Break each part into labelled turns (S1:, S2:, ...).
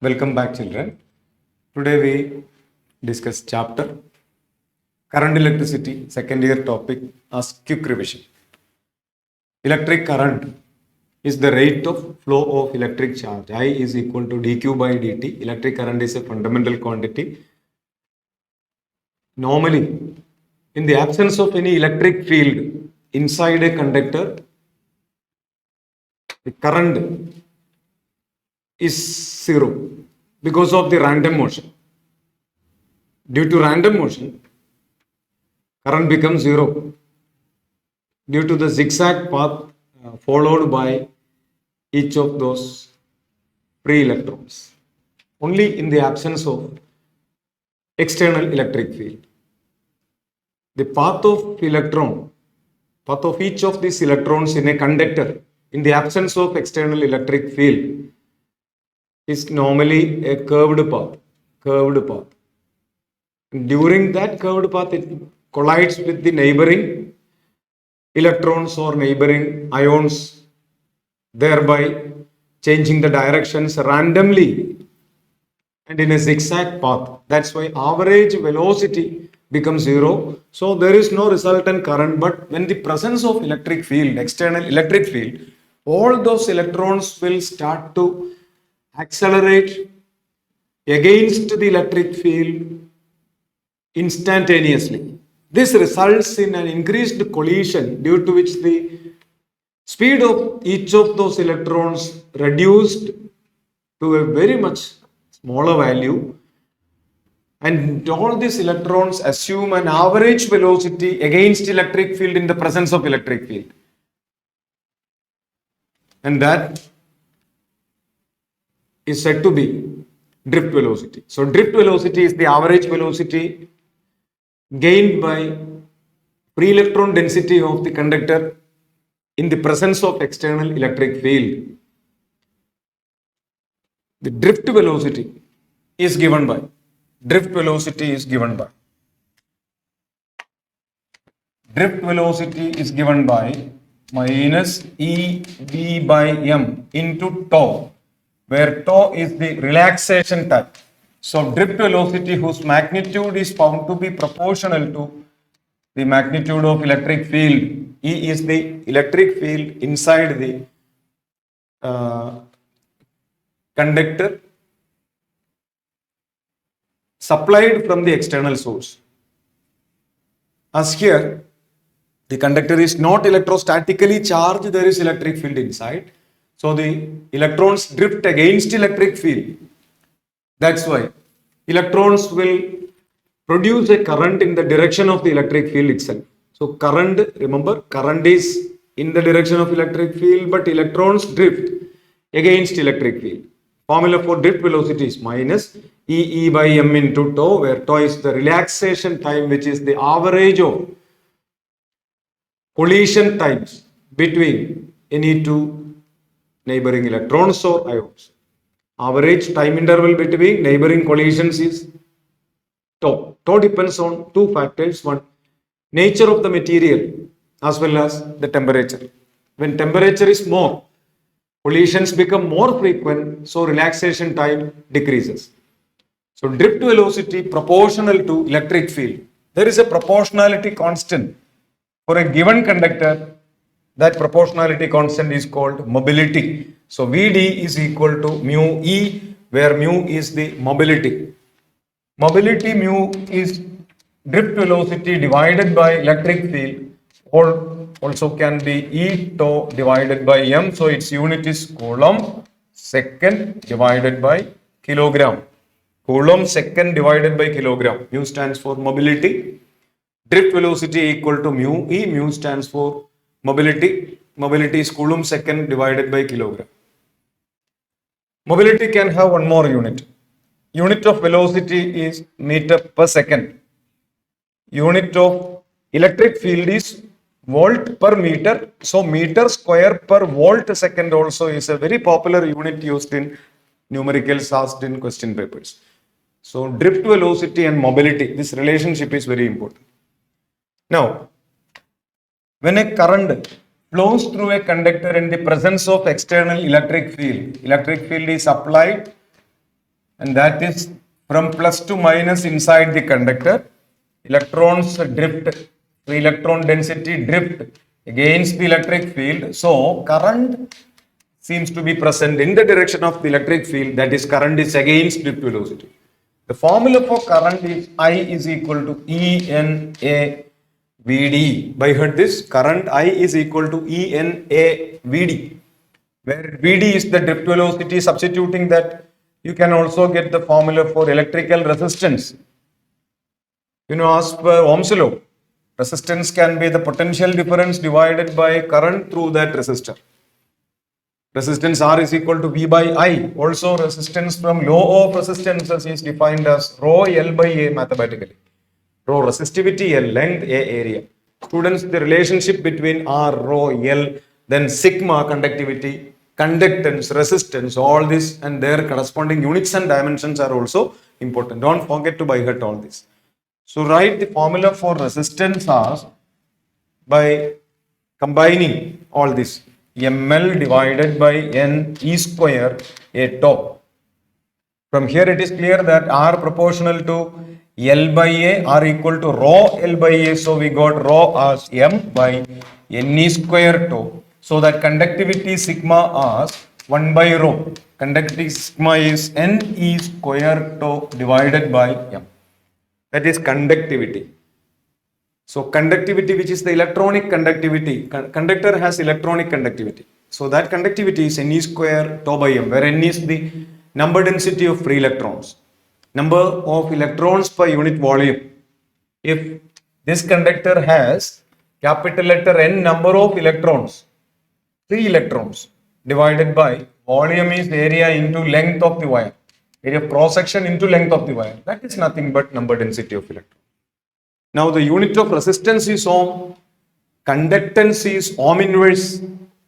S1: Welcome back, children. Today we discuss chapter Current Electricity, second year topic as quick revision. Electric current is the rate of flow of electric charge. I is equal to dq by dt. Electric current is a fundamental quantity. Normally, in the absence of any electric field inside a conductor, the current is zero because of the random motion. Due to random motion, current becomes zero due to the zigzag path followed by each of those free electrons. Only in the absence of external electric field. The path of each of these electrons in a conductor in the absence of external electric field is normally a curved path. During that curved path, it collides with the neighboring electrons or neighboring ions, thereby changing the directions randomly and in a zigzag path. That's why average velocity becomes zero. So there is no resultant current, but when the presence of electric field, external electric field, all those electrons will start to accelerate against the electric field instantaneously. This results in an increased collision due to which the speed of each of those electrons reduced to a very much smaller value, and all these electrons assume an average velocity against electric field in the presence of electric field, and that is said to be drift velocity. So drift velocity is the average velocity gained by free electron density of the conductor in the presence of external electric field. The drift velocity is given by minus EV by M into tau, where tau is the relaxation time. So drift velocity, whose magnitude is found to be proportional to the magnitude of electric field. E is the electric field inside the conductor supplied from the external source. As here, the conductor is not electrostatically charged, there is electric field inside. So the electrons drift against electric field. That's why electrons will produce a current in the direction of the electric field itself. So current, remember, current is in the direction of electric field, but electrons drift against electric field. Formula for drift velocity is minus EE by M into tau, where tau is the relaxation time, which is the average of collision times between any two neighboring electrons or ions. Average time interval between neighboring collisions is tau. Tau depends on two factors. One, nature of the material as well as the temperature. When temperature is more, collisions become more frequent, so relaxation time decreases. So drift velocity proportional to electric field. There is a proportionality constant for a given conductor. That proportionality constant is called mobility. So Vd is equal to mu E, where mu is the mobility. Mobility mu is drift velocity divided by electric field, or also can be E tau divided by M. So its unit is coulomb second divided by kilogram. Coulomb second divided by kilogram. Mu stands for mobility. Drift velocity equal to mu E. Mu stands for mobility. Mobility is coulomb second divided by kilogram. Mobility can have one more unit. Unit of velocity is meter per second. Unit of electric field is volt per meter. So meter square per volt second also is a very popular unit used in numericals asked in question papers. So drift velocity and mobility, this relationship is very important. Now, when a current flows through a conductor in the presence of external electric field is applied and that is from plus to minus inside the conductor. Electrons drift, the electron density drift against the electric field. So current seems to be present in the direction of the electric field, that is current is against drift velocity. The formula for current is I is equal to ENA VD. By heard this, current I is equal to ENA VD, where VD is the drift velocity. Substituting that, you can also get the formula for electrical resistance. You know, as per Ohm's law, resistance can be the potential difference divided by current through that resistor. Resistance R is equal to V by I. Also, resistance from law of resistances is defined as rho L by A mathematically. Rho resistivity, L length, A area. Students, the relationship between R, rho, L, then sigma conductivity, conductance, resistance, all this and their corresponding units and dimensions are also important. Don't forget to by heart all this. So write the formula for resistance as by combining all this. ML divided by N E square A top. From here it is clear that R proportional to L by A are equal to rho L by A. So we got rho as M by N E square tau. So that conductivity sigma as 1 by rho. Conductivity sigma is N E square tau divided by M. That is conductivity. So conductivity, which is the electronic conductivity, conductor has electronic conductivity. So that conductivity is Ne square tau by M, where N is the number density of free electrons, number of electrons per unit volume. If this conductor has capital letter N number of electrons, 3 electrons divided by volume is area into length of the wire, area of cross section into length of the wire. That is nothing but number density of electrons. Now the unit of resistance is ohm, conductance is ohm inverse,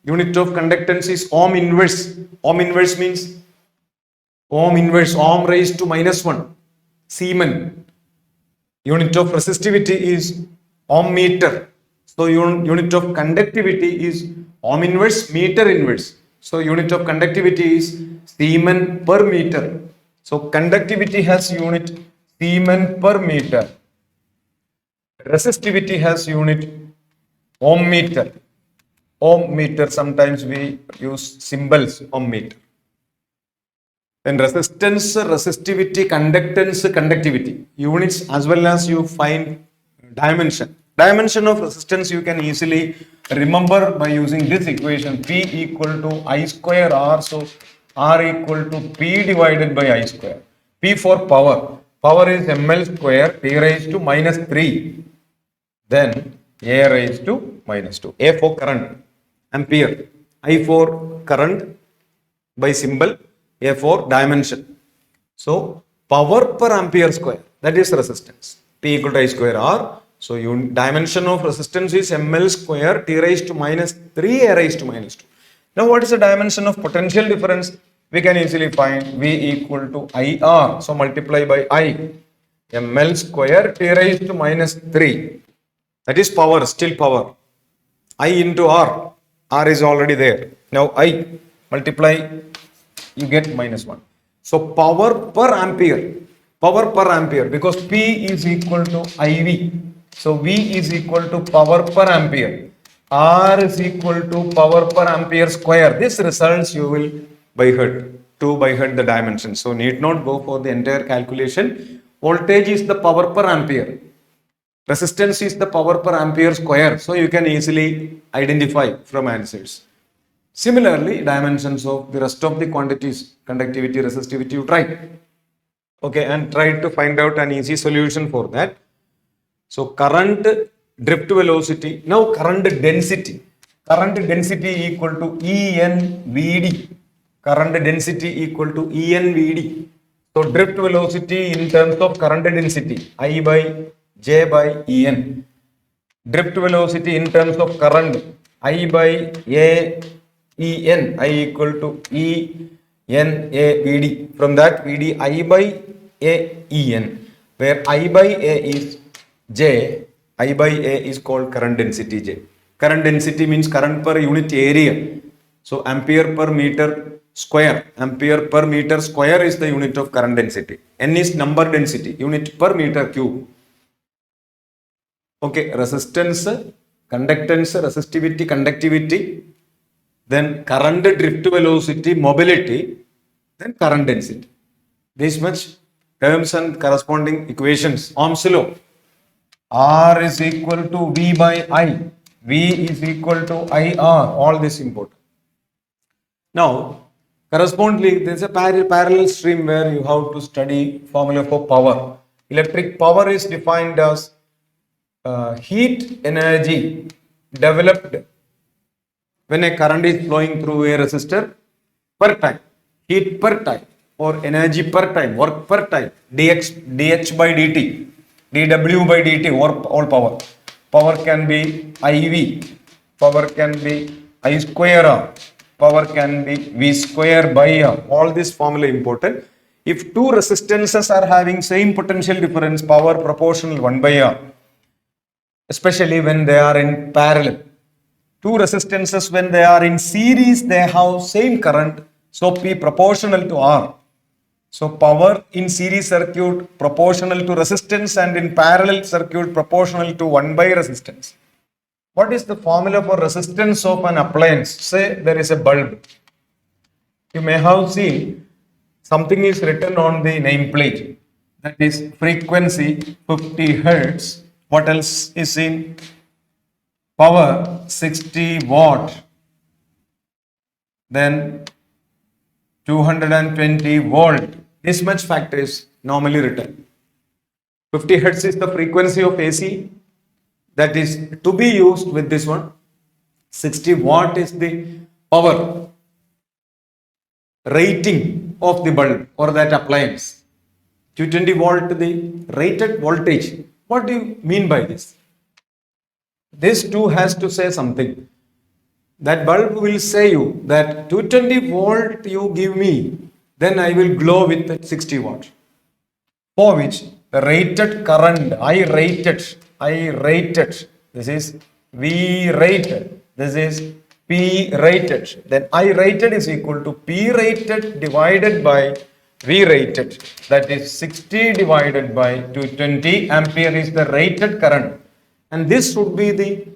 S1: unit of conductance is ohm inverse. Ohm inverse means ohm raised to -1, Siemens. Unit of resistivity is ohm meter. So unit of conductivity is ohm inverse, meter inverse. So unit of conductivity is Siemens per meter. So conductivity has unit Siemens per meter. Resistivity has unit ohm meter. Ohm meter, sometimes we use symbols ohm meter. Then resistance, resistivity, conductance, conductivity. Units as well as you find dimension. Dimension of resistance you can easily remember by using this equation. P equal to I square R. So R equal to P divided by I square. P for power. Power is ml square T raised to -3. Then A raised to -2. A for current, ampere. I for current by symbol, A for dimension. So power per ampere square, that is resistance. P equal to I square R. So dimension of resistance is ml square T raised to -3, A raised to -2. Now what is the dimension of potential difference? We can easily find V equal to IR. So multiply by I. ml square T raised to -3. That is power, still power. I into R. R is already there. Now I multiply, you get -1. So power per ampere. Power per ampere, because P is equal to IV. So V is equal to power per ampere. R is equal to power per ampere square. This results you will by heart, to by heart the dimension. So need not go for the entire calculation. Voltage is the power per ampere. Resistance is the power per ampere square. So you can easily identify from answers. Similarly, dimensions of the rest of the quantities, conductivity, resistivity, you try. Okay, and try to find out an easy solution for that. So current drift velocity, now current density. Current density equal to ENVD. Current density equal to ENVD. So drift velocity in terms of current density, I by J by En. Drift velocity in terms of current, I by A En. I equal to E N A VD. From that VD, I by A En, where I by A is J. I by A is called current density J. Current density means current per unit area. So ampere per meter square. Ampere per meter square is the unit of current density. N is number density, unit per meter cube. Okay, resistance, conductance, resistivity, conductivity, then current, drift velocity, mobility, then current density. This much terms and corresponding equations. Ohm's law. R is equal to V by I. V is equal to IR. All this important. Now, correspondingly, there is a parallel stream where you have to study formula for power. Electric power is defined as heat energy developed when a current is flowing through a resistor per time, heat per time, or energy per time, work per time, dh by dt, dw by dt, or all power. Power can be IV, power can be I square R, power can be V square by R. All this formula important. If two resistances are having same potential difference, power proportional 1 by R, especially when they are in parallel. Two resistances, when they are in series, they have same current, so P proportional to R. So power in series circuit proportional to resistance, and in parallel circuit proportional to 1 by resistance. What is the formula for resistance of an appliance? Say there is a bulb. You may have seen something is written on the nameplate, that is frequency 50 Hertz. What else is in power 60 watt, then 220 volt. This much factor is normally written. 50 Hertz is the frequency of AC that is to be used with this one. 60 watt is the power rating of the bulb or that appliance. 220 volt the rated voltage. What do you mean by this? This too has to say something. That bulb will say you that 220 volt you give me, then I will glow with 60 watt. For which the rated current, I rated, this is V rated, this is P rated. Then I rated is equal to P rated divided by V rated. That is 60 divided by 220 ampere is the rated current. And this would be the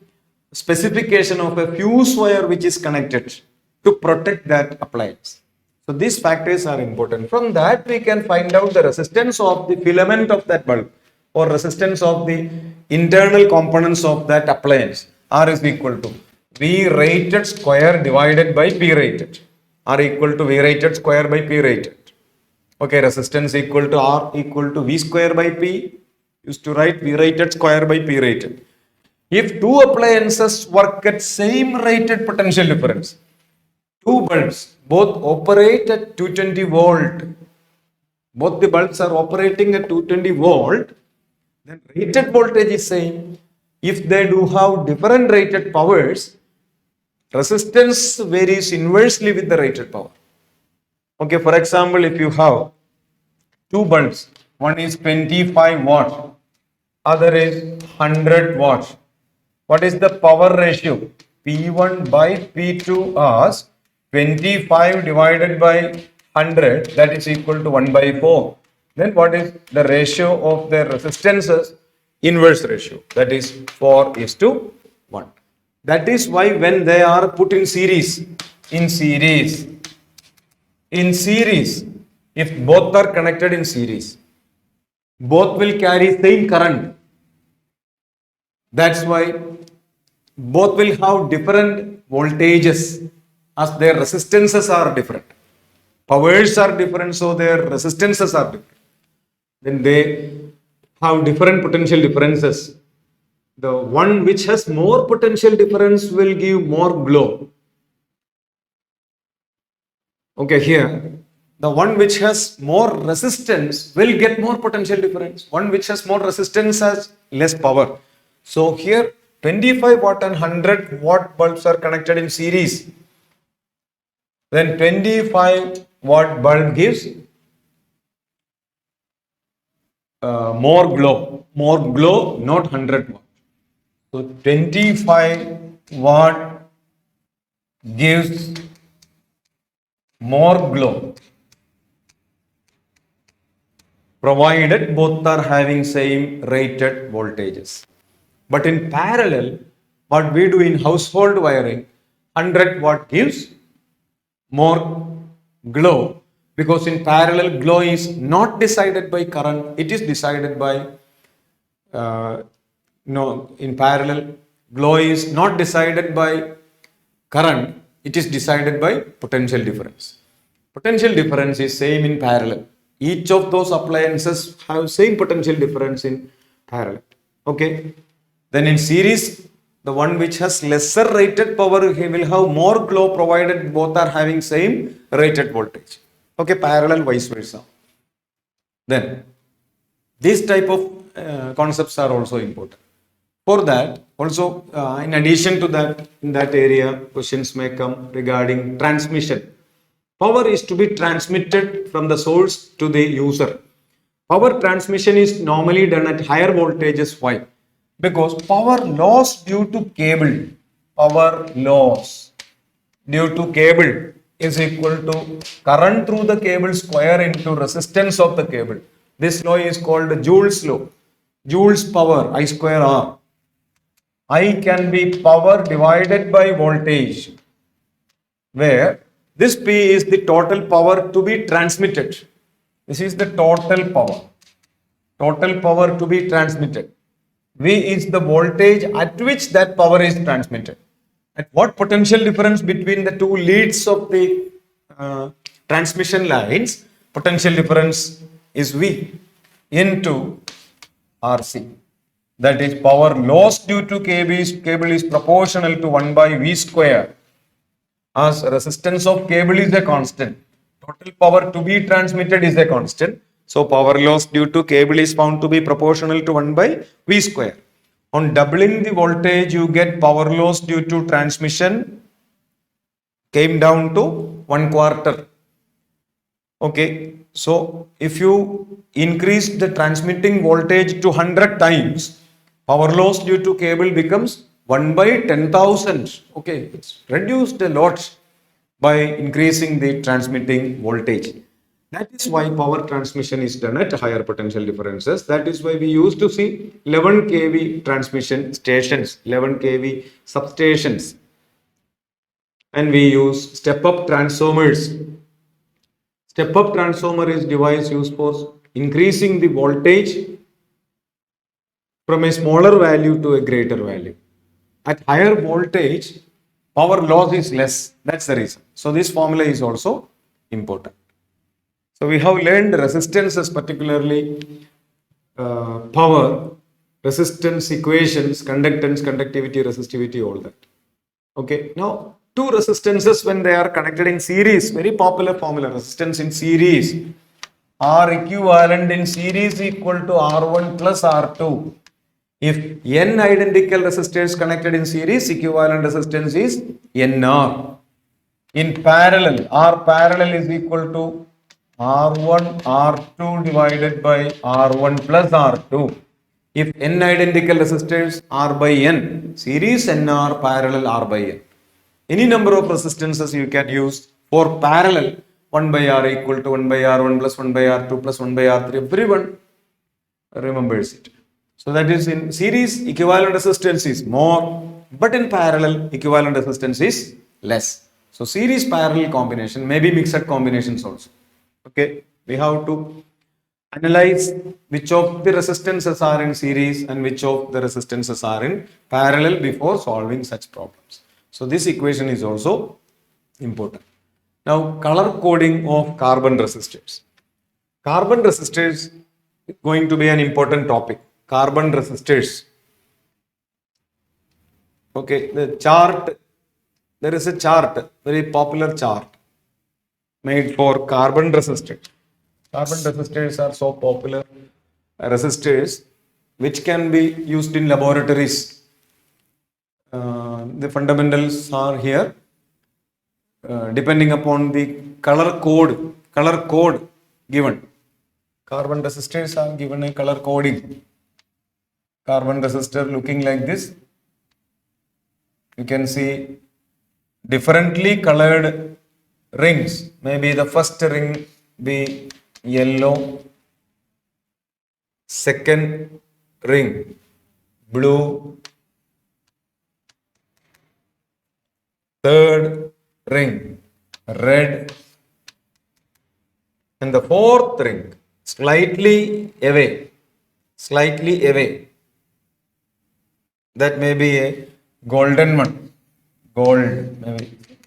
S1: specification of a fuse wire which is connected to protect that appliance. So these factors are important. From that we can find out the resistance of the filament of that bulb or resistance of the internal components of that appliance. R is equal to V rated square divided by P rated. R equal to V rated square by P rated. Okay, resistance equal to R equal to V square by P. Used to write V rated square by P rated. If two appliances work at same rated potential difference, two bulbs both operate at 220 volt, both the bulbs are operating at 220 volt, then rated voltage is same. If they do have different rated powers, resistance varies inversely with the rated power. Okay, for example, if you have two bulbs, one is 25 watt, other is 100 watt. What is the power ratio? P1 by P2 as 25 divided by 100, that is equal to 1 by 4. Then what is the ratio of their resistances? Inverse ratio, that is 4:1. That is why when they are put in series, if both are connected in series, both will carry same current. That's why both will have different voltages as their resistances are different. Powers are different, so their resistances are different. Then they have different potential differences. The one which has more potential difference will give more glow. Okay, here the one which has more resistance will get more potential difference. One which has more resistance has less power. So here 25 watt and 100 watt bulbs are connected in series. Then 25 watt bulb gives more glow, not 100 watt. So 25 watt gives more glow, provided both are having same rated voltages. But in parallel, what we do in household wiring, 100 watt gives more glow, because in parallel glow is not decided by current, it is decided by no, in parallel glow is not decided by current, it is decided by potential difference. Potential difference is same in parallel. Each of those appliances have same potential difference in parallel. Okay. Then in series, the one which has lesser rated power, he will have more glow provided both are having same rated voltage. Okay, parallel vice versa. Then these type of concepts are also important. For that, also in addition to that, in that area, questions may come regarding transmission. Power is to be transmitted from the source to the user. Power transmission is normally done at higher voltages. Why? Because power loss due to cable, power loss due to cable is equal to current through the cable square into resistance of the cable. This law is called Joule's law. Joule's power, I square R. I can be power divided by voltage, where this P is the total power to be transmitted. This is the total power to be transmitted. V is the voltage at which that power is transmitted. At what potential difference between the two leads of the transmission lines, potential difference is V into RC. That is, power loss due to cable is proportional to 1 by V square. As resistance of cable is a constant, total power to be transmitted is a constant. So power loss due to cable is found to be proportional to 1 by V square. On doubling the voltage, you get power loss due to transmission came down to 1/4. Okay, so if you increase the transmitting voltage to 100 times, power loss due to cable becomes 1 by 10,000. Okay, it's reduced a lot by increasing the transmitting voltage. That is why power transmission is done at higher potential differences. That is why we used to see 11 kV transmission stations, 11 kV substations, and we use step-up transformers. Step-up transformer is device used for increasing the voltage from a smaller value to a greater value. At higher voltage, power loss is less. That's the reason. So this formula is also important. So we have learned resistances, particularly power, resistance equations, conductance, conductivity, resistivity, all that. Okay. Now, two resistances when they are connected in series, very popular formula, resistance in series, R equivalent in series equal to R1 plus R2. If n identical resistors connected in series, equivalent resistance is NR. In parallel, R parallel is equal to R1 R2 divided by R1 plus R2. If n identical resistors, R by n, series NR, parallel R by n. Any number of resistances you can use for parallel, 1 by R equal to 1 by R1 plus 1 by R2 plus 1 by R3. Everyone remembers it. So that is, in series, equivalent resistance is more, but in parallel, equivalent resistance is less. So series parallel combination, maybe mixed combinations also. Okay, we have to analyze which of the resistances are in series and which of the resistances are in parallel before solving such problems. So this equation is also important. Now, color coding of carbon resistors. Carbon resistors is going to be an important topic. Carbon resistors. Okay, the chart, there is a chart, very popular chart made for carbon resistors. Carbon resistors are so popular resistors which can be used in laboratories. The fundamentals are here. Depending upon the color code given. Carbon resistors are given a color coding. Carbon resistor looking like this. You can see differently colored rings. Maybe the first ring be yellow, second ring blue, third ring red, and the fourth ring slightly away. That may be a golden one. Gold,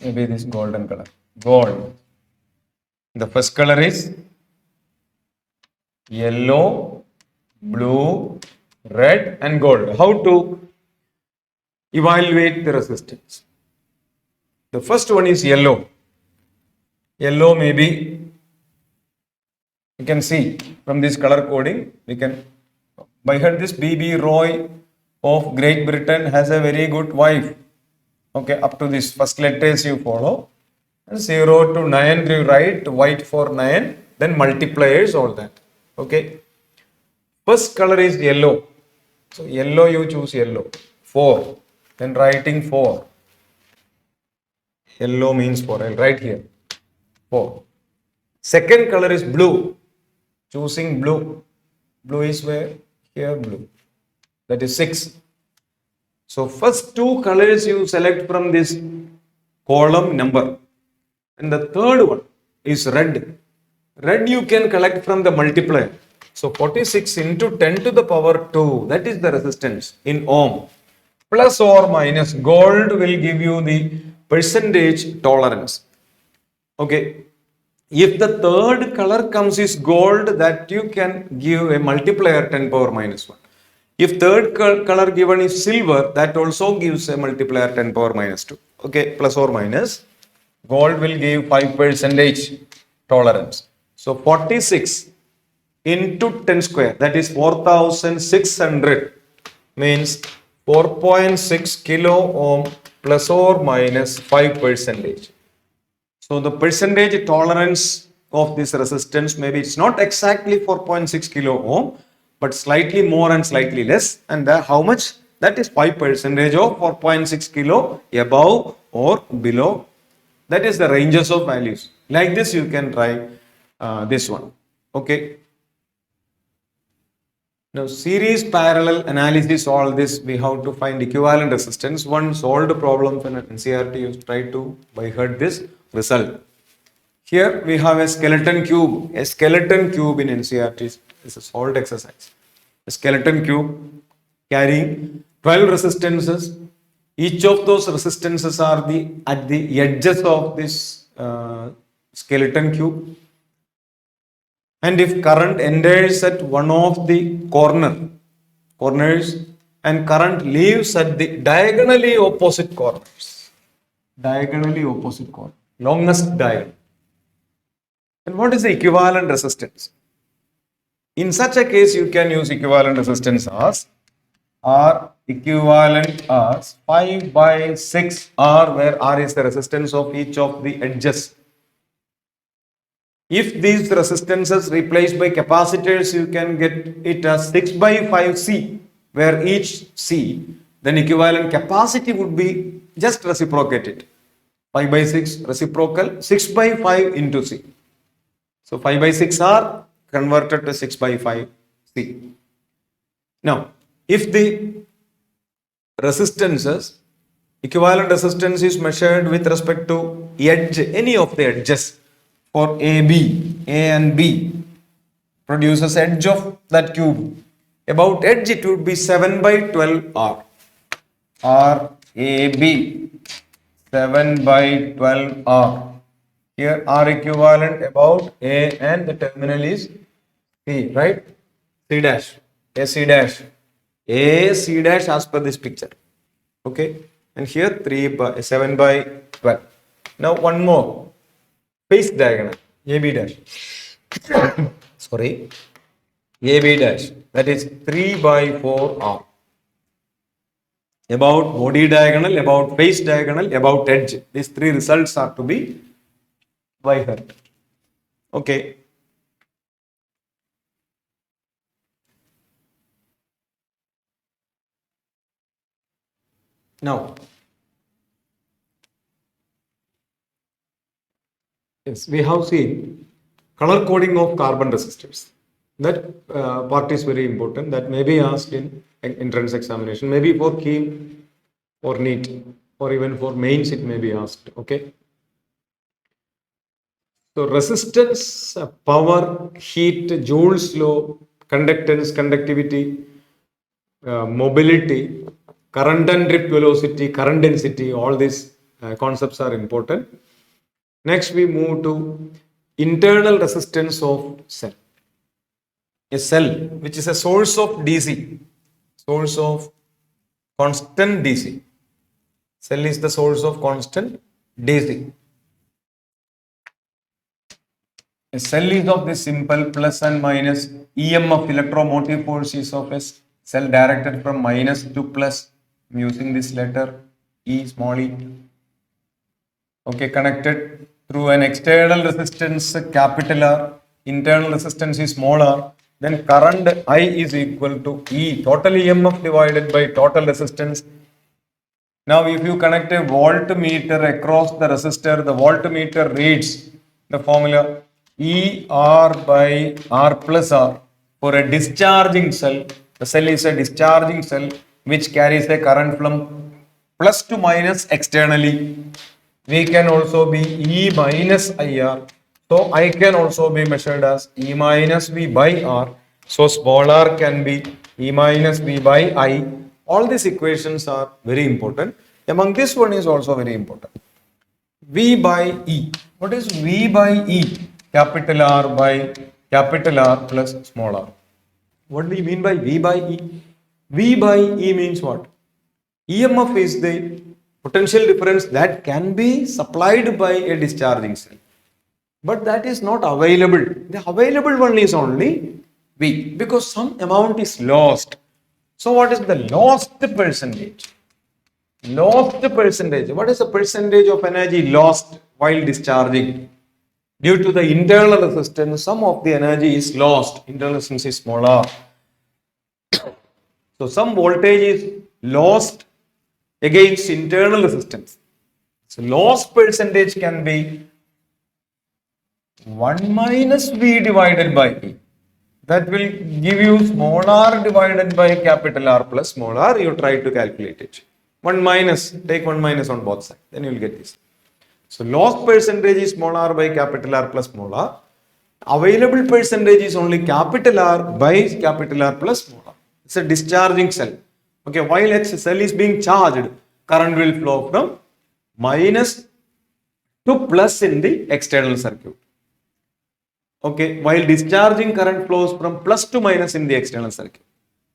S1: maybe this golden color. Gold. The first color is yellow, blue, red, and gold. How to evaluate the resistance? The first one is yellow. Yellow maybe you can see from this color coding. We can by heard this B.B. Roy of Great Britain has a very good wife. Okay, up to this first letters you follow. 0 to 9 you write, white for 9, then multipliers, all that. Okay. First color is yellow. So yellow you choose yellow. 4. Then writing 4. Yellow means 4. I'll write here. 4. Second color is blue. Choosing blue. Blue is where? Here blue. That is 6. So first two colors you select from this column number. And the third one is red. Red you can collect from the multiplier. So 46 into 10 to the power 2. That is the resistance in ohm. Plus or minus, gold will give you the percentage tolerance. Okay. If the third color comes is gold, that you can give a multiplier 10 power minus 1. If third color given is silver, that also gives a multiplier 10 power minus 2. Okay, plus or minus. Gold will give 5% tolerance. So 46 into 10 square, that is 4600, means 4.6 kilo ohm plus or minus 5%. So the percentage tolerance of this resistance, maybe it's not exactly 4.6 kilo ohm, but slightly more and slightly less. And how much? That is 5% of 4.6 kilo above or below. That is the ranges of values. Like this you can try this one. Okay. Now series parallel analysis, all this we have to find equivalent resistance. One solved problem in NCERT, you try to by heart this result. Here we have a skeleton cube. A skeleton cube in NCERT is a solved exercise. A skeleton cube carrying 12 resistances. Each of those resistances are at the edges of this skeleton cube. And if current enters at one of the corners and current leaves at the diagonally opposite corners. Longest diagonal. And what is the equivalent resistance? In such a case, you can use equivalent resistance as R equivalent as 5 by 6 R, where R is the resistance of each of the edges. If these resistances replaced by capacitors, you can get it as 6 by 5 C, where each C, then equivalent capacity would be just reciprocated. 5 by 6 reciprocal, 6 by 5 into C. So 5 by 6 R converted to 6 by 5 C. Now, if the resistances, equivalent resistance is measured with respect to edge, any of the edges for A and B produces edge of that cube. About edge it would be 7 by 12 R. RAB 7 by 12 R. Here R equivalent about A and the terminal is C, right? C dash. AC dash. AC dash as per this picture. Okay. And here 7 by 12. Now one more. Phase diagonal. AB dash. Sorry. AB dash. That is 3 by 4 R. About body diagonal, about phase diagonal, about edge. These three results are to be by heart. Okay. Now, Yes, we have seen color coding of carbon resistors. That part is very important. That may be asked in entrance examination, maybe for KEEM or Neet, or even for mains it may be asked. Okay. So resistance, power, heat, Joule's law, conductance, conductivity, mobility, current and drift velocity, current density, all these concepts are important. Next, we move to internal resistance of cell. A cell which is a source of DC, source of constant DC. Cell is the source of constant DC. A cell is of this simple plus and minus EMF, electromotive force is of a cell directed from minus to plus. I'm using this letter E, small e. Okay, connected through an external resistance capital R, internal resistance is small r, then current I is equal to E, total EMF divided by total resistance. Now, if you connect a voltmeter across the resistor, the voltmeter reads the formula E R by R plus R. For a discharging cell, the cell is a discharging cell which carries a current from plus to minus externally. We can also be E minus IR. So I can also be measured as E minus V by R. So small r can be E minus V by I. All these equations are very important. Among this one is also very important. V by E. What is V by E? Capital R by capital R plus small r. What do you mean by V by E? V by E means what? EMF is the potential difference that can be supplied by a discharging cell. But that is not available. The available one is only V because some amount is lost. So what is the lost percentage? Lost percentage. What is the percentage of energy lost while discharging? Due to the internal resistance, some of the energy is lost. Internal resistance is smaller. So some voltage is lost against internal resistance. So loss percentage can be 1 minus V divided by E. That will give you small r divided by capital R plus small r. You try to calculate it. 1 minus, take 1 minus on both sides. Then you will get this. So loss percentage is small r by capital R plus small r. Available percentage is only capital R by capital R plus small r. It's a discharging cell. Okay, while a cell is being charged, current will flow from minus to plus in the external circuit. Okay, while discharging, current flows from plus to minus in the external circuit.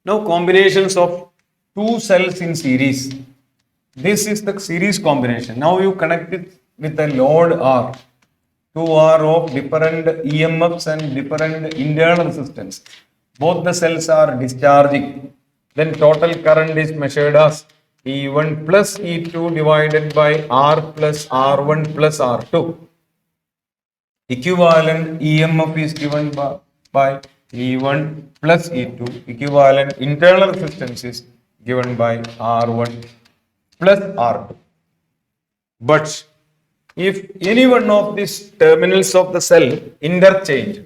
S1: Now, combinations of two cells in series. This is the series combination. Now you connect it with a load R. 2R of different EMFs and different internal resistance. Both the cells are discharging. Then total current is measured as E1 plus E2 divided by R plus R1 plus R2. Equivalent EMF is given by E1 plus E2. Equivalent internal resistance is given by R1 plus R2. But if any one of these terminals of the cell interchange,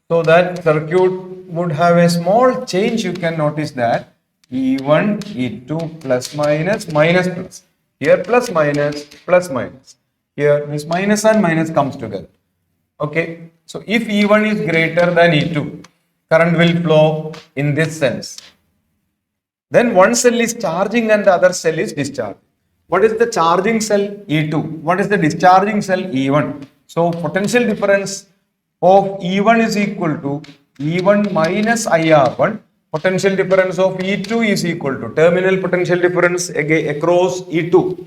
S1: so that circuit would have a small change, you can notice that E1, E2 plus minus, minus plus. Here plus minus, plus minus. Here this minus and minus comes together. Okay. So if E1 is greater than E2, current will flow in this sense. Then one cell is charging and the other cell is discharging. What is the charging cell? E2. What is the discharging cell? E1. So potential difference of E1 is equal to E1 minus IR1. Potential difference of E2 is equal to terminal potential difference across E2.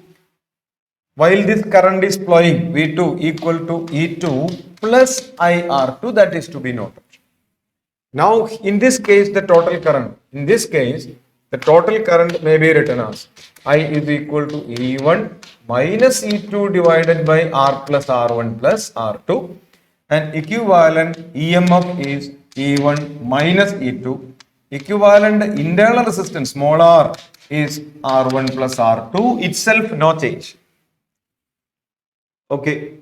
S1: While this current is flowing, V2 equal to E2 plus IR2, that is to be noted. Now, in this case, the total current. In this case, the total current may be written as I is equal to E1 minus E2 divided by R plus R1 plus R2, and equivalent EMF is E1 minus E2. Equivalent internal resistance small r is R1 plus R2 itself, no change. Okay.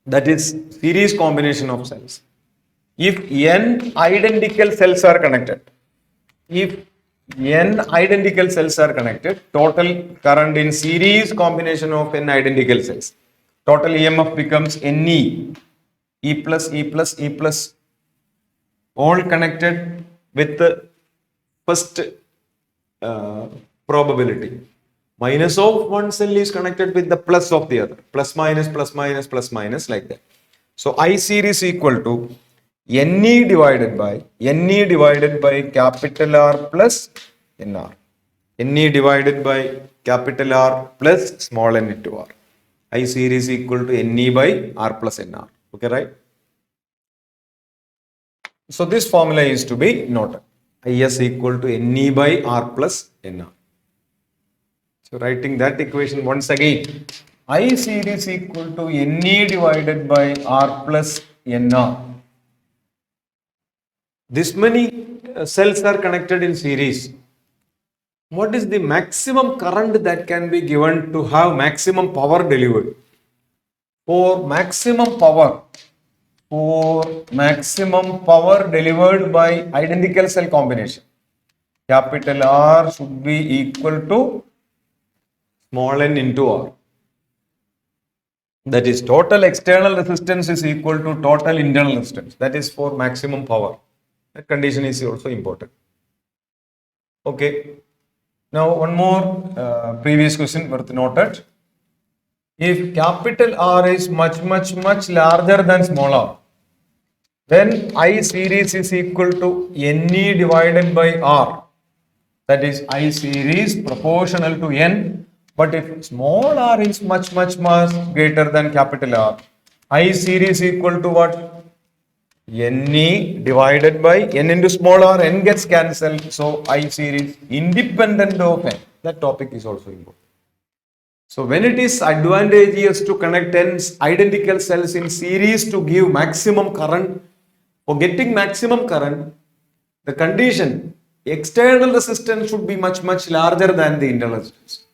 S1: that is series combination of cells. If n identical cells are connected, total current in series combination of n identical cells, total EMF becomes Ne, E plus, E plus, E plus, all connected with the first probability. Minus of one cell is connected with the plus of the other. Plus minus, plus minus, plus minus, like that. So I series equal to Ne divided by capital R plus NR. Ne divided by capital R plus small n into R. I series equal to Ne by R plus NR. Okay, right? So this formula is to be noted. Is equal to Ne by R plus NR. So writing that equation once again, I series equal to Ne divided by R plus NR. This many cells are connected in series. What is the maximum current that can be given to have maximum power delivered? For maximum power delivered by identical cell combination, capital R should be equal to small n into R. That is, total external resistance is equal to total internal resistance. That is for maximum power. That condition is also important. Okay. Now one more previous question worth noted. If capital R is much larger than small r, then I series is equal to Ne divided by R. That is, I series proportional to n. But if small r is much greater than capital R, I series equal to what? Ne divided by n into small r, n gets cancelled. So I series independent of n. That topic is also important. So when it is advantageous to connect n identical cells in series to give maximum current, for getting maximum current, the condition external resistance should be much larger than the internal resistance.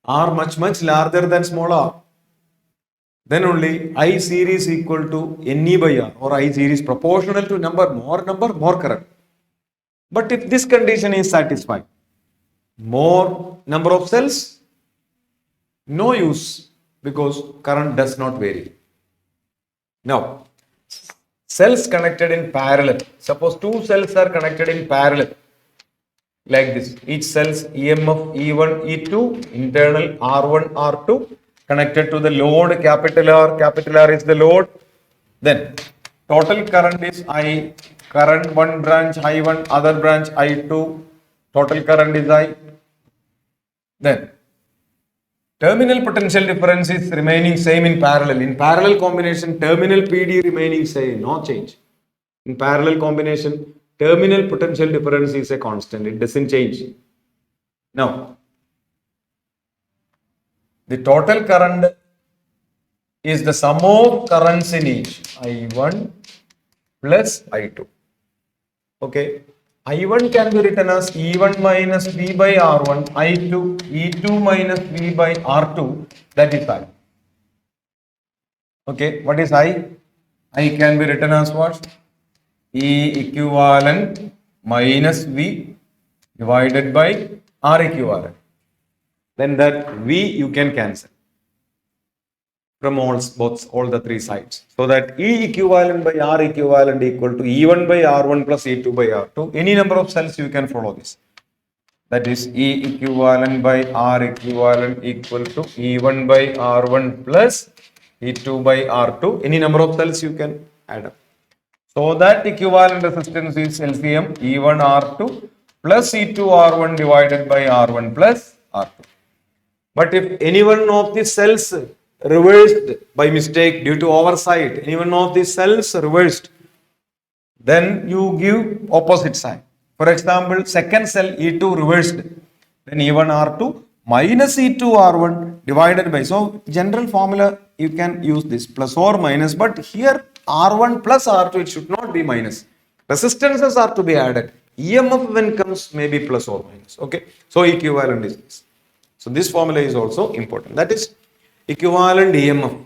S1: R much larger than small r. Then only I series equal to Ne by R, or I series proportional to more current. But if this condition is satisfied, more number of cells, no use, because current does not vary. Now, cells connected in parallel. Suppose two cells are connected in parallel like this. Each cell's EMF E1, E2, internal R1, R2, connected to the load capital R. Capital R is the load. Then total current is I. Current one branch I1, other branch I2. Total current is I. Then terminal potential difference is remaining same in parallel. In parallel combination, terminal PD remaining same, no change. In parallel combination, terminal potential difference is a constant. It doesn't change. Now, the total current is the sum of currents in each. I1 plus I2. Okay. I1 can be written as E1 minus V by R1, I2, E2 minus V by R2, that is I. Okay, what is I? I can be written as what? E equivalent minus V divided by R equivalent. Then that V you can cancel from all the three sides. So that E equivalent by R equivalent equal to E1 by R1 plus E2 by R2. Any number of cells you can follow this. That is E equivalent by R equivalent equal to E1 by R1 plus E2 by R2. Any number of cells you can add up. So that equivalent resistance is LCM E1 R2 plus E2 R1 divided by R1 plus R2. But if any one of the cells reversed by mistake due to oversight, any one of these cells reversed, then you give opposite sign. For example, second cell E2 reversed, then E1 R2 minus E2 R1 divided by, so general formula you can use this plus or minus, but here R1 plus R2, it should not be minus. Resistances are to be added. EMF when comes may be plus or minus. Okay, so equivalent is this. So this formula is also important. That is equivalent EMF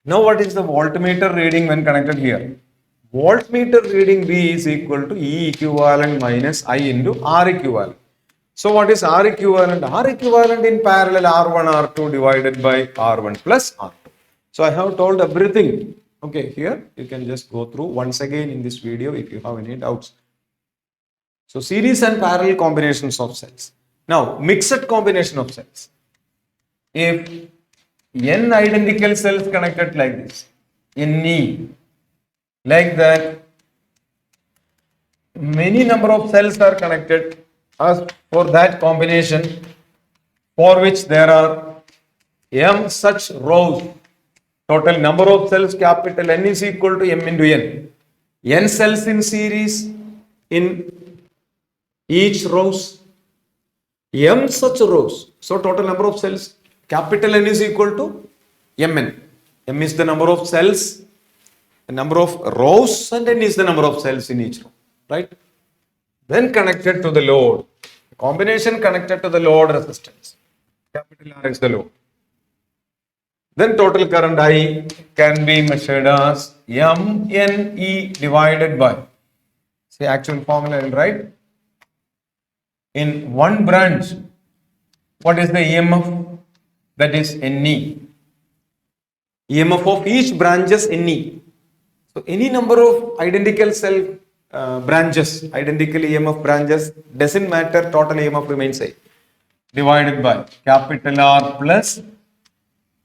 S1: Now what is the voltmeter reading when connected here? Voltmeter reading V is equal to E equivalent minus I into R equivalent. So what is R equivalent? R equivalent in parallel R1 R2 divided by R1 plus R2. So I have told everything. Okay, here you can just go through once again in this video if you have any doubts. So series and parallel combinations of cells. Now mixed combination of cells. If n identical cells connected like this, Ne, like that, many number of cells are connected as for that combination for which there are m such rows. Total number of cells capital N is equal to m into n. N cells in series in each rows, m such rows. So total number of cells capital N is equal to mn. M is the number of cells, the number of rows, and n is the number of cells in each row, right? Then connected to the load, combination connected to the load resistance, capital R is the load. Then total current I can be measured as MNE divided by, say actual formula I will write. In one branch, what is the EMF? That is NE. EMF of each branches NE. So any number of identical cell branches, identical EMF branches, doesn't matter, total EMF remains same. Divided by capital R plus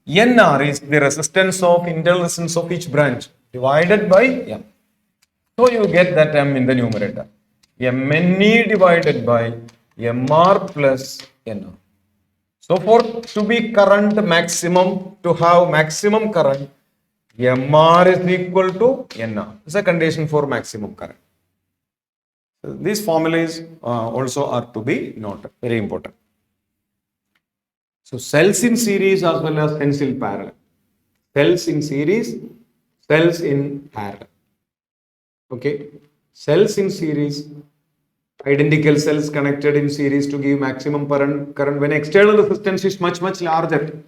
S1: NR is the resistance of internal resistance of each branch divided by M. So you get that M in the numerator. MNE divided by MR plus NR. So for to be current maximum, to have maximum current, MR is equal to NR. This is a condition for maximum current. So these formulas also are to be noted, very important. So cells in series as well as cells in parallel. Cells in series, cells in parallel. Okay. Cells in series, identical cells connected in series to give maximum current when external resistance is much larger.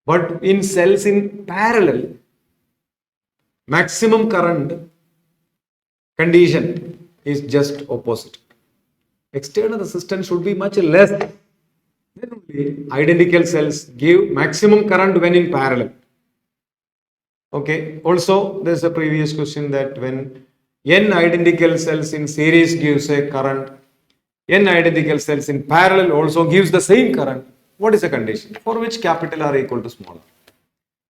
S1: But in cells in parallel, maximum current condition is just opposite. External resistance should be much less. Then only identical cells give maximum current when in parallel. Okay. Also, there's a previous question that when n identical cells in series gives a current, n identical cells in parallel also gives the same current. What is the condition? For which capital R equal to small r.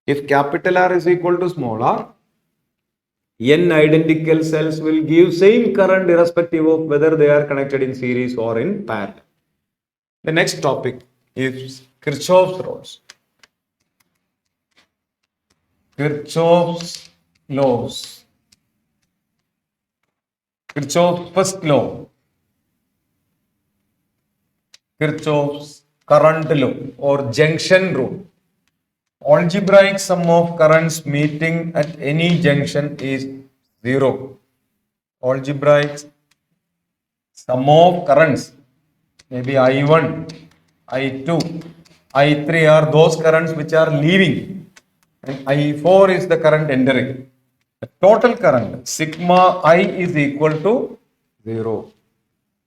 S1: If capital R is equal to small r, n identical cells will give same current irrespective of whether they are connected in series or in parallel. The next topic is Kirchhoff's laws. Kirchhoff's laws. Kirchhoff's first law. Kirchhoff's current law or junction rule. Algebraic sum of currents meeting at any junction is 0. Algebraic sum of currents, maybe I1, I2, I3 are those currents which are leaving, and I4 is the current entering. The total current sigma I is equal to 0.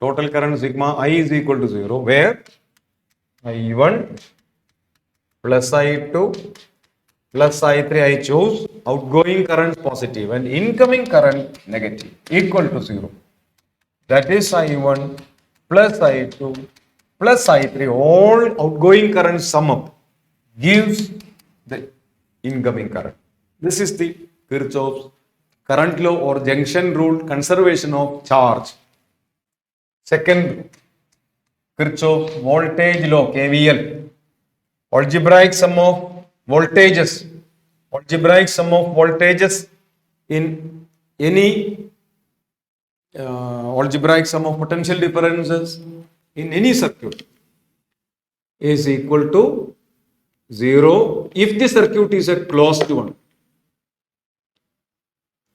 S1: Total current sigma I is equal to 0, where I1 plus I2 plus I3 I choose outgoing current positive and incoming current negative equal to 0. That is I1 plus I2 plus I3, all outgoing currents sum up gives the incoming current. This is the Kirchhoff's current law or junction rule, conservation of charge. Second, Kirchhoff's voltage law, KVL. Algebraic sum of voltages. Algebraic sum of voltages in any algebraic sum of potential differences in any circuit is equal to 0 if the circuit is a closed one.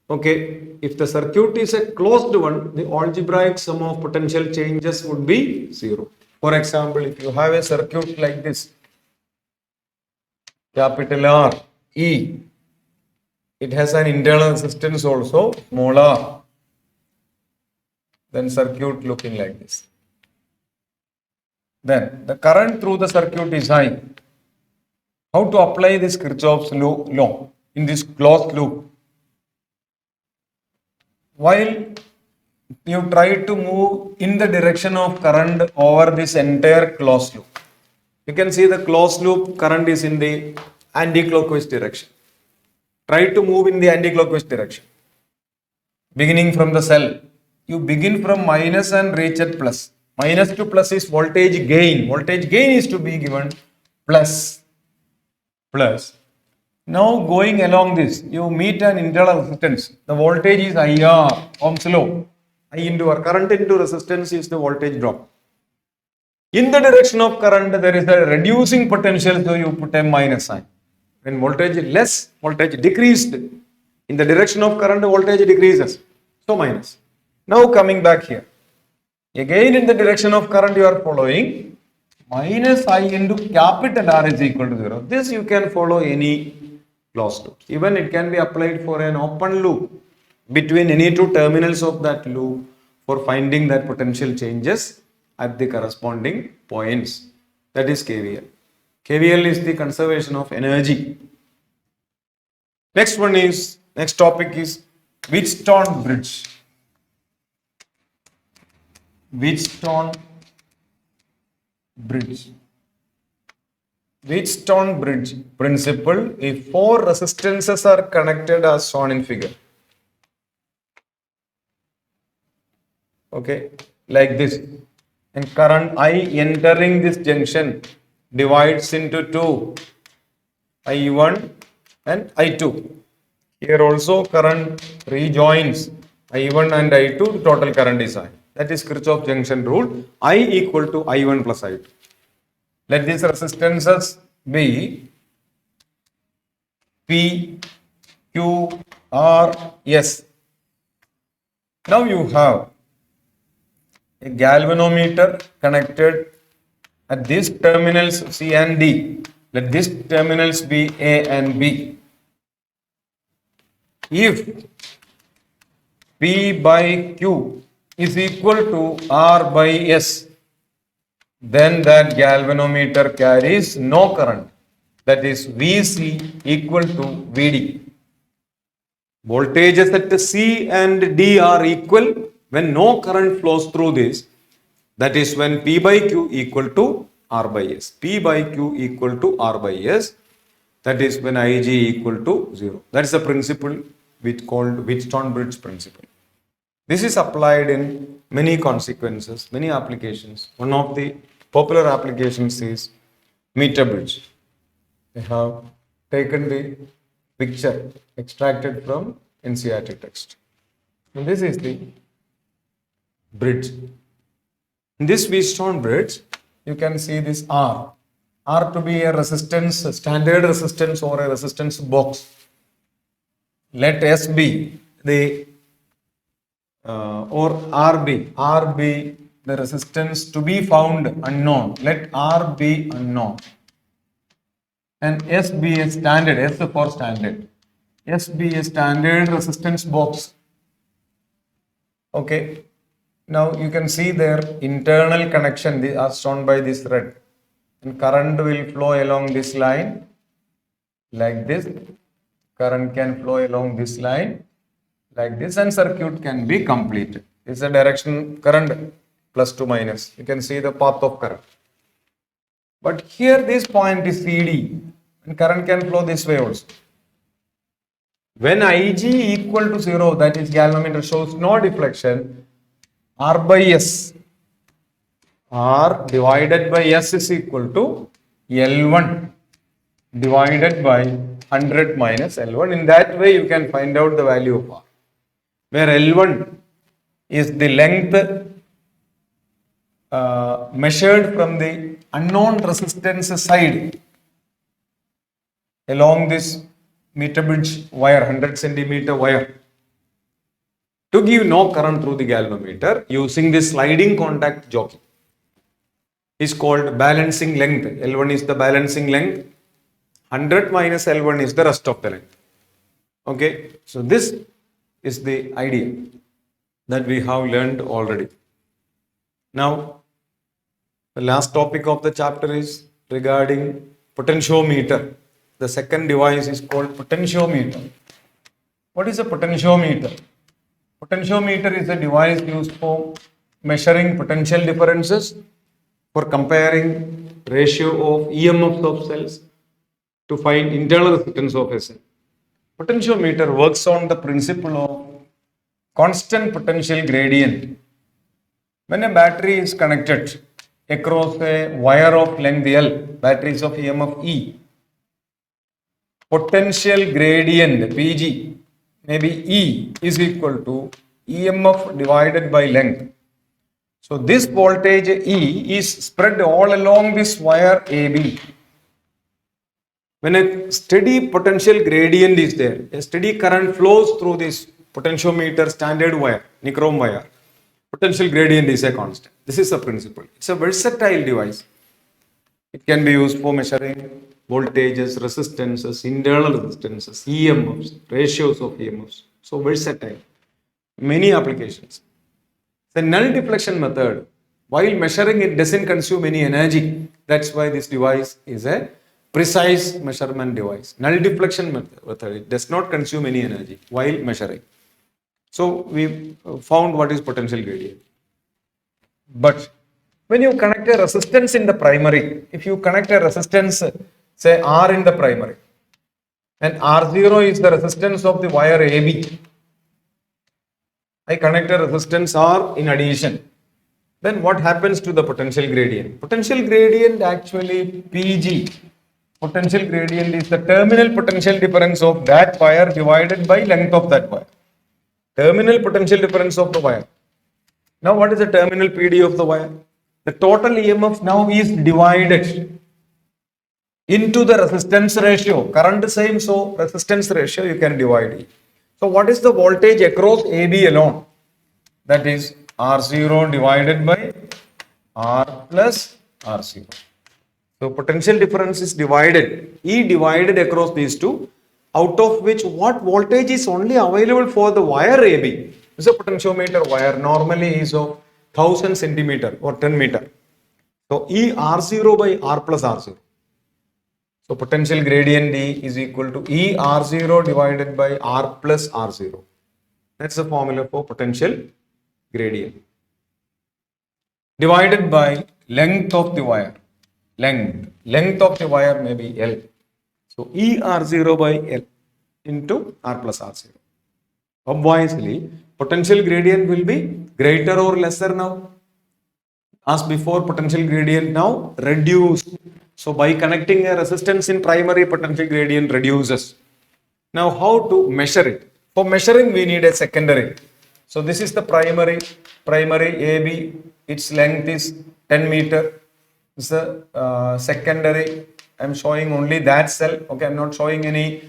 S1: Okay, if the circuit is a closed one, the algebraic sum of potential changes would be 0. For example, if you have a circuit like this, capital R, E, It has an internal resistance also, smaller. Then circuit looking like this. Then the current through the circuit is I. How to apply this Kirchhoff's law in this closed loop? While you try to move in the direction of current over this entire closed loop, you can see the closed loop current is in the anti-clockwise direction. Try to move in the anti-clockwise direction. Beginning from the cell, you begin from minus and reach at plus. Minus to plus is voltage gain. Voltage gain is to be given plus. Now going along this, you meet an internal resistance. The voltage is IR, Ohm's law. I into R. Current into resistance is the voltage drop. In the direction of current, there is a reducing potential, so you put a minus sign. When voltage is less, voltage decreased. In the direction of current, voltage decreases. So minus. Now coming back here. Again in the direction of current you are following, minus I into capital R is equal to 0. This you can follow any closed loop. Even it can be applied for an open loop between any two terminals of that loop for finding that potential changes at the corresponding points. That is KVL. KVL is the conservation of energy. Next topic is Wheatstone bridge. Wheatstone bridge principle. If four resistances are connected as shown in figure. Okay, like this. And current I entering this junction divides into two, I1 and I2. Here also current rejoins I1 and I2, total current is I. That is Kirchhoff junction rule, I equal to I1 plus I2. Let these resistances be P, Q, R, S. Now you have a galvanometer connected at these terminals C and D. Let these terminals be A and B. If P by Q is equal to R by S, then that galvanometer carries no current. That is VC equal to VD. Voltages at C and D are equal when no current flows through this. That is when P by Q equal to R by S. P by Q equal to R by S. That is when IG equal to 0. That is a principle which called Wheatstone bridge principle. This is applied in many consequences, many applications. One of the popular applications is meter bridge. They have taken the picture extracted from NCERT text. And this is the bridge. In this Wheatstone bridge, you can see this R. R to be a resistance, a standard resistance or a resistance box. Let S be the or R be the resistance to be found unknown. Let R be unknown. And S be a standard, S for standard. S be a standard resistance box. Okay. Now you can see their internal connection as shown by this red. And current will flow along this line like this. Current can flow along this line like this, and circuit can be completed. This is the direction current plus to minus. You can see the path of current. But here this point is CD and current can flow this way also. When IG equal to 0, that is galvanometer shows no deflection, R by S. R divided by S is equal to L1 divided by 100 minus L1. In that way you can find out the value of R, where L1 is the length measured from the unknown resistance side along this meter bridge wire, 100 centimeter wire, to give no current through the galvanometer using this sliding contact jockey. Is called balancing length. L1 is the balancing length. 100 minus L1 is the rest of the length. Okay, so this is the idea that we have learned already. Now, the last topic of the chapter is regarding potentiometer. The second device is called potentiometer. What is a potentiometer? Potentiometer is a device used for measuring potential differences, for comparing ratio of EMFs of cells to find internal resistance of a cell. Potentiometer works on the principle of constant potential gradient. When a battery is connected across a wire of length L, batteries of EMF E, potential gradient Pg, maybe E, is equal to EMF divided by length. So this voltage E is spread all along this wire AB. When a steady potential gradient is there, a steady current flows through this potentiometer standard wire, nichrome wire. Potential gradient is a constant. This is the principle. It's a versatile device. It can be used for measuring voltages, resistances, internal resistances, EMFs, ratios of EMFs. So versatile. Many applications. The null deflection method, while measuring it doesn't consume any energy. That's why this device is a precise measurement device. Null deflection method, it does not consume any energy while measuring. So we found what is potential gradient. But when you connect a resistance in the primary, if you connect a resistance, say R in the primary, and R0 is the resistance of the wire AB, I connect a resistance R in addition, then what happens to the potential gradient? Potential gradient actually PG. Potential gradient is the terminal potential difference of that wire divided by length of that wire. Terminal potential difference of the wire. Now what is the terminal PD of the wire? The total EMF now is divided into the resistance ratio. Current same, so resistance ratio you can divide it. So what is the voltage across AB alone? That is R0 divided by R plus R0. So potential difference is divided, E divided across these two, out of which what voltage is only available for the wire AB. This is a potentiometer wire, normally is of 1000 centimeter or 10 meter. So E R0 by R plus R0. So potential gradient E is equal to E R0 divided by R plus R0. That's the formula for potential gradient. Divided by length of the wire. Length of the wire may be L. So E R0 by L into R plus R0. Obviously, potential gradient will be greater or lesser now. As before, potential gradient now reduced. So by connecting a resistance in primary, potential gradient reduces. Now how to measure it? For measuring we need a secondary. So this is the primary AB, its length is 10 meter. This is the secondary. I am showing only that cell. Okay, I am not showing any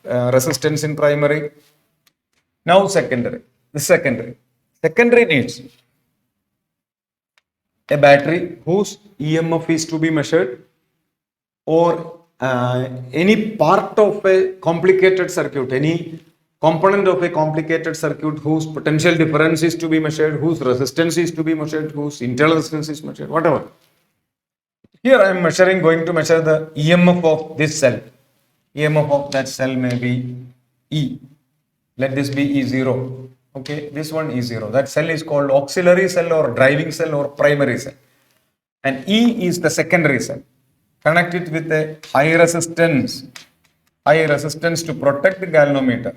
S1: resistance in primary. Now secondary. This secondary. Secondary needs a battery whose EMF is to be measured, or any part of a complicated circuit, any component of a complicated circuit whose potential difference is to be measured, whose resistance is to be measured, whose internal resistance is measured, whatever. Here I am going to measure the EMF of this cell. EMF of that cell may be E. Let this be E0. Okay, this one E0. That cell is called auxiliary cell or driving cell or primary cell. And E is the secondary cell. Connect it with a high resistance to protect the galvanometer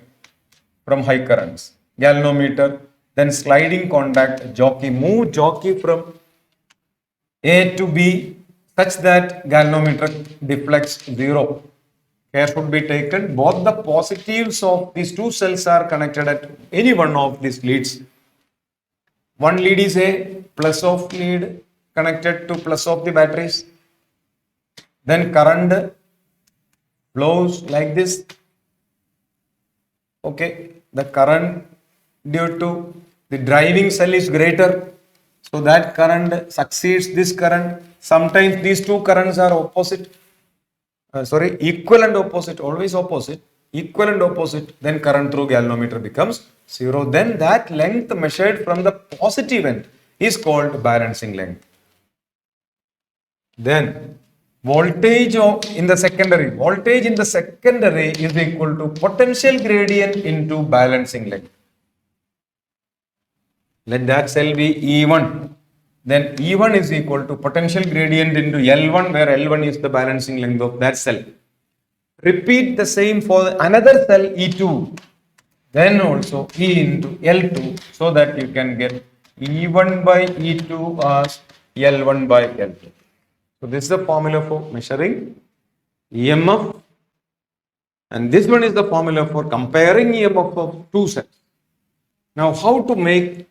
S1: from high currents. Galvanometer, then sliding contact jockey. Move jockey from A to B such that galvanometer deflects 0. Care should be taken. Both the positives of these two cells are connected at any one of these leads. One lead is a plus of lead connected to plus of the batteries. Then current flows like this. Okay, the current due to the driving cell is greater, so that current succeeds this current. Sometimes these two currents are opposite, equal and opposite, always opposite. equivalent opposite, then current through galvanometer becomes 0. Then that length measured from the positive end is called balancing length. Then voltage in the secondary is equal to potential gradient into balancing length. Let that cell be E1. Then E1 is equal to potential gradient into L1, where L1 is the balancing length of that cell. Repeat the same for another cell E2. Then also E into L2, so that you can get E1 by E2 as L1 by L2. So this is the formula for measuring EMF. And this one is the formula for comparing EMF of two cells. Now, how to make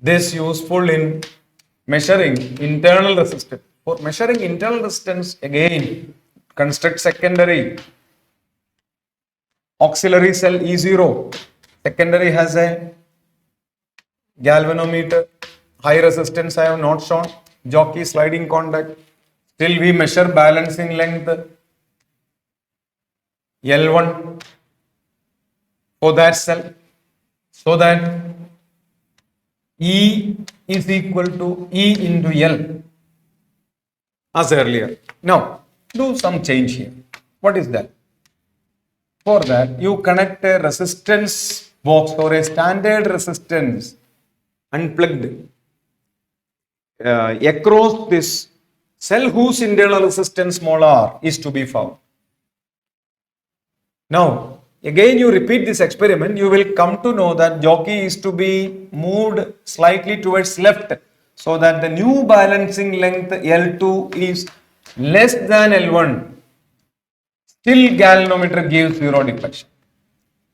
S1: this useful in measuring internal resistance? For measuring internal resistance, again, construct secondary. Auxiliary cell E0. Secondary has a galvanometer. High resistance I have not shown. Jockey sliding contact. Still we measure balancing length L1 for that cell, so that E is equal to E into L as earlier. Now do some change here. What is that? For that you connect a resistance box or a standard resistance unplugged across this cell whose internal resistance small r is to be found. Now, again you repeat this experiment, you will come to know that jockey is to be moved slightly towards left, so that the new balancing length L2 is less than L1. Still galvanometer gives 0 deflection.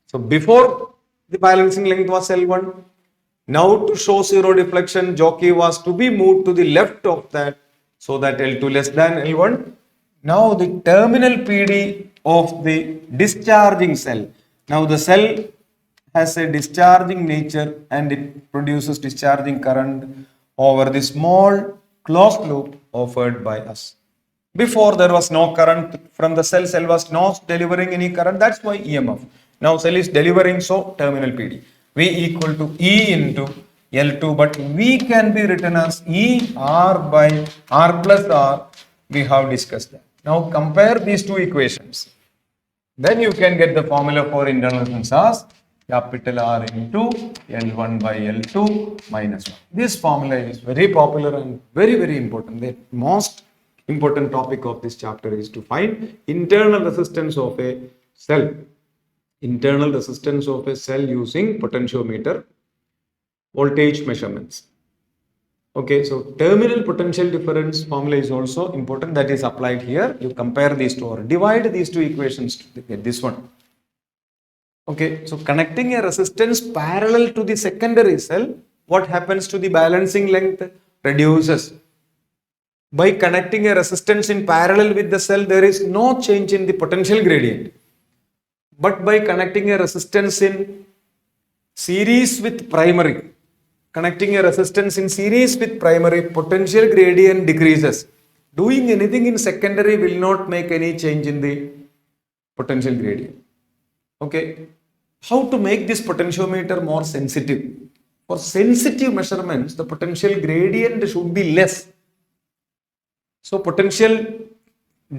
S1: So before the balancing length was L1, now to show 0 deflection, jockey was to be moved to the left of that, so that L2 less than L1. Now the terminal PD of the discharging cell. Now the cell has a discharging nature and it produces discharging current over the small closed loop offered by us. Before there was no current from the cell, cell was not delivering any current, that's why EMF. Now cell is delivering, so terminal PD. V equal to E into L2, but V can be written as E R by R plus R. We have discussed that. Now compare these two equations. Then you can get the formula for internal resistance as capital R into L1 by L2 minus 1. This formula is very popular and very, very important. The most important topic of this chapter is to find internal resistance of a cell. Internal resistance of a cell using potentiometer voltage measurements. Okay, so terminal potential difference formula is also important, that is applied here. You compare these two or divide these two equations to get this one. Okay, so connecting a resistance parallel to the secondary cell, what happens to the balancing length? Reduces. By connecting a resistance in parallel with the cell, there is no change in the potential gradient. But by connecting a resistance in series with primary, connecting a resistance in series with primary, potential gradient decreases. Doing anything in secondary will not make any change in the potential gradient. Okay, how to make this potentiometer more sensitive? For sensitive measurements, the potential gradient should be less. So potential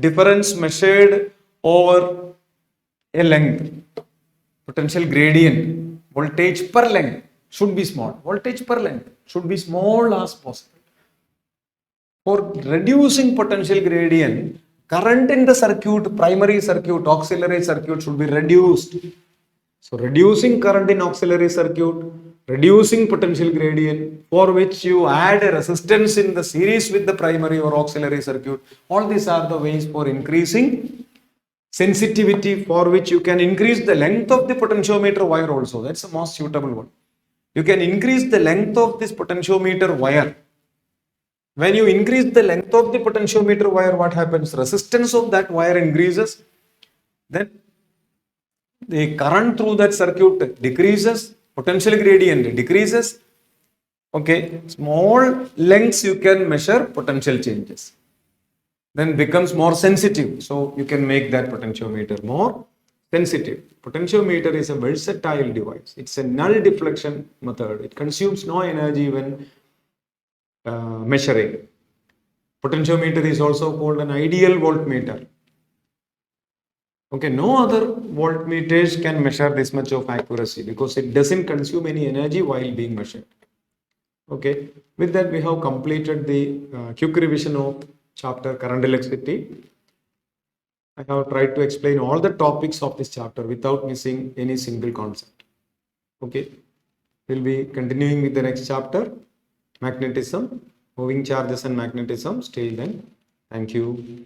S1: difference measured over a length, potential gradient, voltage per length should be small. Voltage per length should be small as possible. For reducing potential gradient, current in the circuit, primary circuit, auxiliary circuit should be reduced. So reducing current in auxiliary circuit, reducing potential gradient, for which you add a resistance in the series with the primary or auxiliary circuit. All these are the ways for increasing sensitivity, for which you can increase the length of the potentiometer wire also. That's the most suitable one. You can increase the length of this potentiometer wire. When you increase the length of the potentiometer wire, what happens? Resistance of that wire increases. Then the current through that circuit decreases. Potential gradient decreases. Okay, small lengths you can measure potential changes. Then becomes more sensitive. So you can make that potentiometer more sensitive. Potentiometer is a versatile device. It's a null deflection method. It consumes no energy when measuring. Potentiometer is also called an ideal voltmeter. Okay, no other voltmeters can measure this much of accuracy because it doesn't consume any energy while being measured. Okay, with that we have completed the quick revision of chapter current electricity. I have tried to explain all the topics of this chapter without missing any single concept. Okay, we'll be continuing with the next chapter, magnetism, moving charges and magnetism. Till then, thank you.